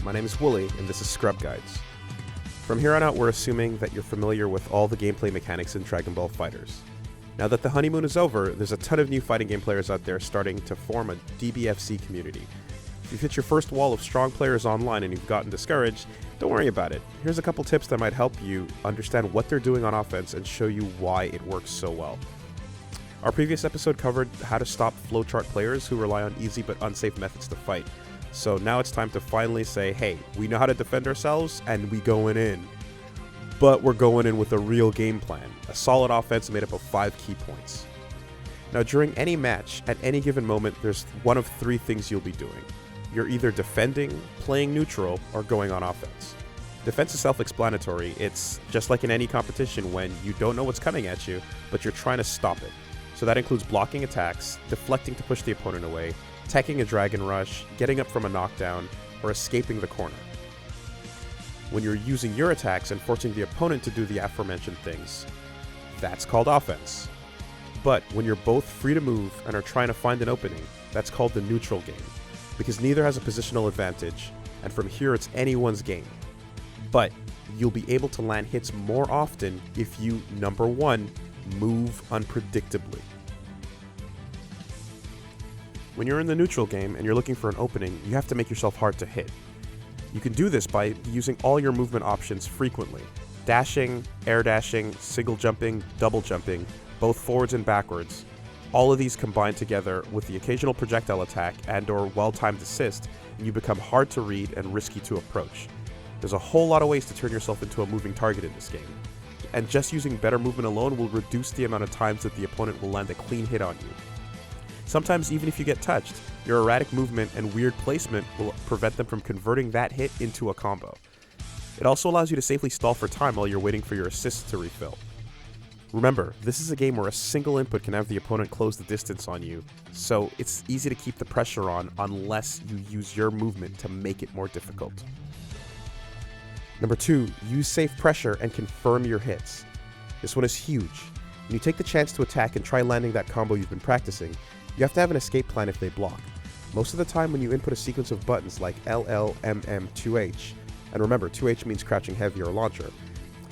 my name is Woolie, and this is Scrubguides. From here on out, we're assuming that you're familiar with all the gameplay mechanics in Dragonball Fighterz. Now that the honeymoon is over, there's a ton of new fighting game players out there starting to form a DBFC community. If you've hit your first wall of strong players online and you've gotten discouraged, don't worry about it. Here's a couple tips that might help you understand what they're doing on offense and show you why it works so well. Our previous episode covered how to stop flowchart players who rely on easy but unsafe methods to fight. So now it's time to finally say, hey, we know how to defend ourselves and we going in. But we're going in with a real game plan, a solid offense made up of 5 key points. Now during any match, at any given moment, there's one of 3 things you'll be doing. You're either defending, playing neutral, or going on offense. Defense is self-explanatory. It's just like in any competition when you don't know what's coming at you, but you're trying to stop it. So that includes blocking attacks, deflecting to push the opponent away, teching a dragon rush, getting up from a knockdown, or escaping the corner. When you're using your attacks and forcing the opponent to do the aforementioned things, that's called offense. But when you're both free to move and are trying to find an opening, that's called the neutral game, because neither has a positional advantage, and from here it's anyone's game. But you'll be able to land hits more often if you, number 1, move unpredictably. When you're in the neutral game and you're looking for an opening, you have to make yourself hard to hit. You can do this by using all your movement options frequently. Dashing, air dashing, single jumping, double jumping, both forwards and backwards. All of these combine together with the occasional projectile attack and/or well-timed assist, and you become hard to read and risky to approach. There's a whole lot of ways to turn yourself into a moving target in this game, and just using better movement alone will reduce the amount of times that the opponent will land a clean hit on you. Sometimes even if you get touched, your erratic movement and weird placement will prevent them from converting that hit into a combo. It also allows you to safely stall for time while you're waiting for your assists to refill. Remember, this is a game where a single input can have the opponent close the distance on you, so it's easy to keep the pressure on unless you use your movement to make it more difficult. Number 2, use safe pressure and confirm your hits. This one is huge. When you take the chance to attack and try landing that combo you've been practicing, you have to have an escape plan if they block. Most of the time when you input a sequence of buttons like LL, MM, 2H, and remember 2H means crouching heavy or launcher,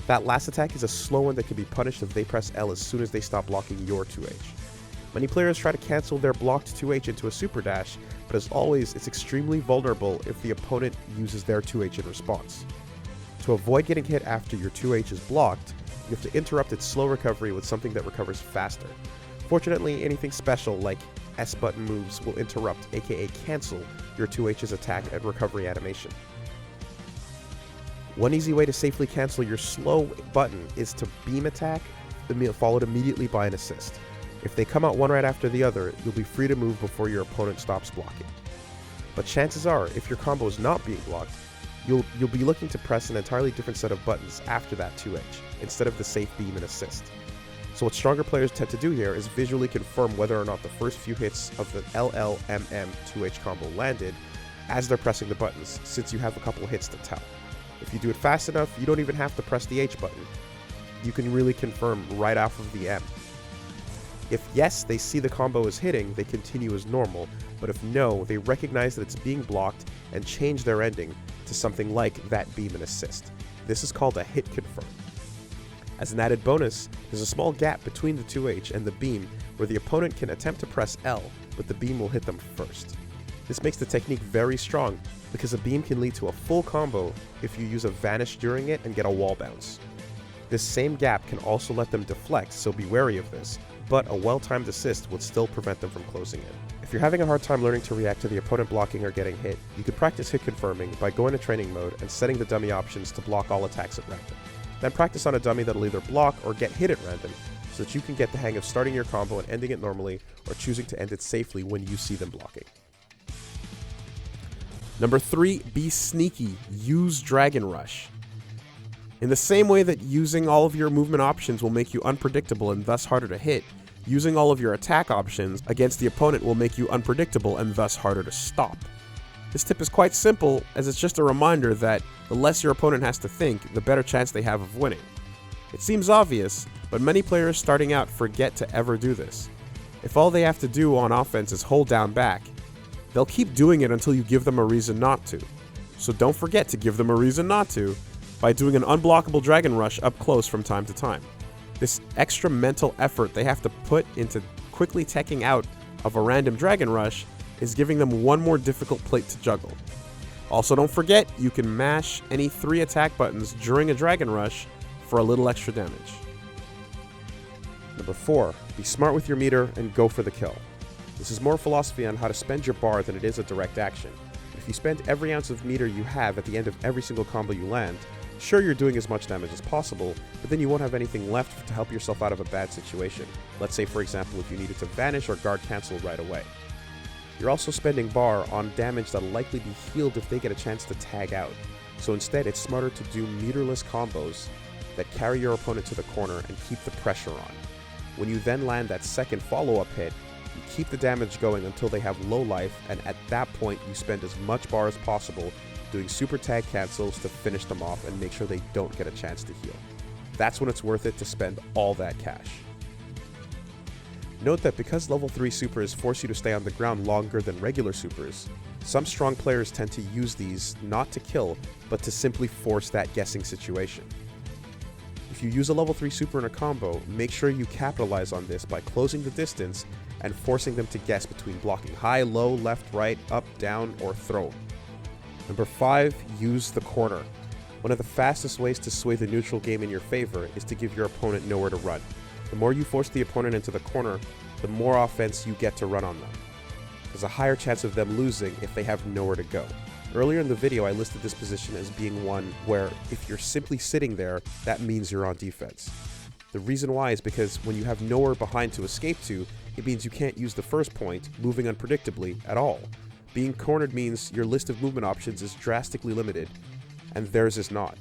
that last attack is a slow one that can be punished if they press L as soon as they stop blocking your 2H. Many players try to cancel their blocked 2H into a super dash, but as always it's extremely vulnerable if the opponent uses their 2H in response. To avoid getting hit after your 2H is blocked, you have to interrupt its slow recovery with something that recovers faster. Fortunately, anything special like S button moves will interrupt, aka cancel, your 2H's attack and recovery animation. One easy way to safely cancel your slow button is to beam attack, followed immediately by an assist. If they come out one right after the other, you'll be free to move before your opponent stops blocking. But chances are, if your combo is not being blocked, you'll be looking to press an entirely different set of buttons after that 2H, instead of the safe beam and assist. So what stronger players tend to do here is visually confirm whether or not the first few hits of the LL-MM 2H combo landed as they're pressing the buttons, since you have a couple hits to tell. If you do it fast enough, you don't even have to press the H button. You can really confirm right off of the M. If yes, they see the combo is hitting, they continue as normal, but if no, they recognize that it's being blocked and change their ending to something like that beam and assist. This is called a Hitconfirm. As an added bonus, there's a small gap between the 2H and the beam where the opponent can attempt to press L, but the beam will hit them first. This makes the technique very strong because a beam can lead to a full combo if you use a vanish during it and get a wall bounce. This same gap can also let them deflect, so be wary of this, but a well-timed assist would still prevent them from closing in. If you're having a hard time learning to react to the opponent blocking or getting hit, you could practice hit confirming by going to training mode and setting the dummy options to block all attacks at random. Then practice on a dummy that'll either block or get hit at random, so that you can get the hang of starting your combo and ending it normally, or choosing to end it safely when you see them blocking. Number 3, be sneaky. Use Dragon Rush. In the same way that using all of your movement options will make you unpredictable and thus harder to hit, using all of your attack options against the opponent will make you unpredictable and thus harder to stop. This tip is quite simple, as it's just a reminder that the less your opponent has to think, the better chance they have of winning. It seems obvious, but many players starting out forget to ever do this. If all they have to do on offense is hold down back, they'll keep doing it until you give them a reason not to. So don't forget to give them a reason not to by doing an unblockable Dragon Rush up close from time to time. This extra mental effort they have to put into quickly teching out of a random Dragon Rush is giving them one more difficult plate to juggle. Also, don't forget you can mash any 3 attack buttons during a Dragon Rush for a little extra damage. Number 4, be smart with your meter and go for the kill. This is more philosophy on how to spend your bar than it is a direct action. If you spend every ounce of meter you have at the end of every single combo you land, sure, you're doing as much damage as possible, but then you won't have anything left to help yourself out of a bad situation. Let's say, for example, if you needed to vanish or guard cancel right away. You're also spending bar on damage that'll likely be healed if they get a chance to tag out. So instead, it's smarter to do meterless combos that carry your opponent to the corner and keep the pressure on. When you then land that second follow-up hit, you keep the damage going until they have low life, and at that point you spend as much bar as possible doing super tag cancels to finish them off and make sure they don't get a chance to heal. That's when it's worth it to spend all that cash. Note that because level 3 supers force you to stay on the ground longer than regular supers, some strong players tend to use these not to kill, but to simply force that guessing situation. If you use a level 3 super in a combo, make sure you capitalize on this by closing the distance and forcing them to guess between blocking high, low, left, right, up, down, or throw. Number 5, use the corner. One of the fastest ways to sway the neutral game in your favor is to give your opponent nowhere to run. The more you force the opponent into the corner, the more offense you get to run on them. There's a higher chance of them losing if they have nowhere to go. Earlier in the video, I listed this position as being one where if you're simply sitting there, that means you're on defense. The reason why is because when you have nowhere behind to escape to, it means you can't use the first point, moving unpredictably, at all. Being cornered means your list of movement options is drastically limited, and theirs is not.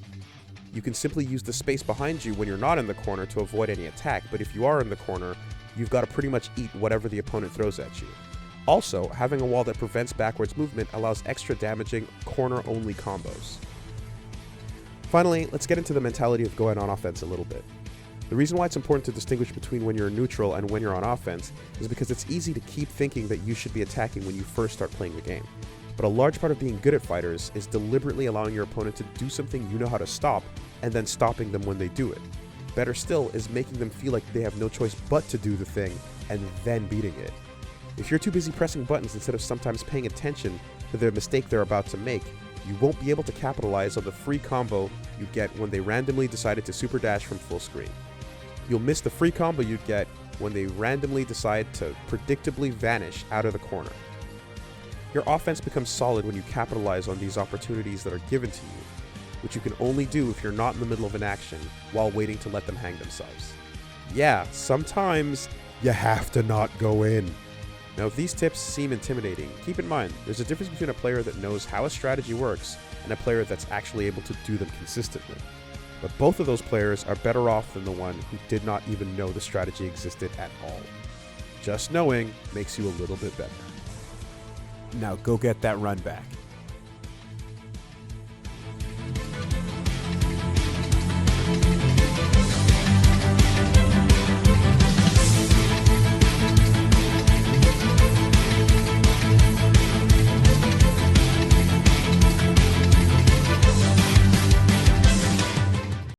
You can simply use the space behind you when you're not in the corner to avoid any attack, but if you are in the corner, you've got to pretty much eat whatever the opponent throws at you. Also, having a wall that prevents backwards movement allows extra damaging corner-only combos. Finally, let's get into the mentality of going on offense a little bit. The reason why it's important to distinguish between when you're neutral and when you're on offense is because it's easy to keep thinking that you should be attacking when you first start playing the game. But a large part of being good at fighters is deliberately allowing your opponent to do something you know how to stop, and then stopping them when they do it. Better still is making them feel like they have no choice but to do the thing, and then beating it. If you're too busy pressing buttons instead of sometimes paying attention to the mistake they're about to make, you won't be able to capitalize on the free combo you get when they randomly decided to super dash from full screen. You'll miss the free combo you'd get when they randomly decide to predictably vanish out of the corner. Your offense becomes solid when you capitalize on these opportunities that are given to you, which you can only do if you're not in the middle of an action while waiting to let them hang themselves. Yeah, sometimes you have to not go in. Now, if these tips seem intimidating, keep in mind, there's a difference between a player that knows how a strategy works and a player that's actually able to do them consistently. But both of those players are better off than the one who did not even know the strategy existed at all. Just knowing makes you a little bit better. Now go get that run back.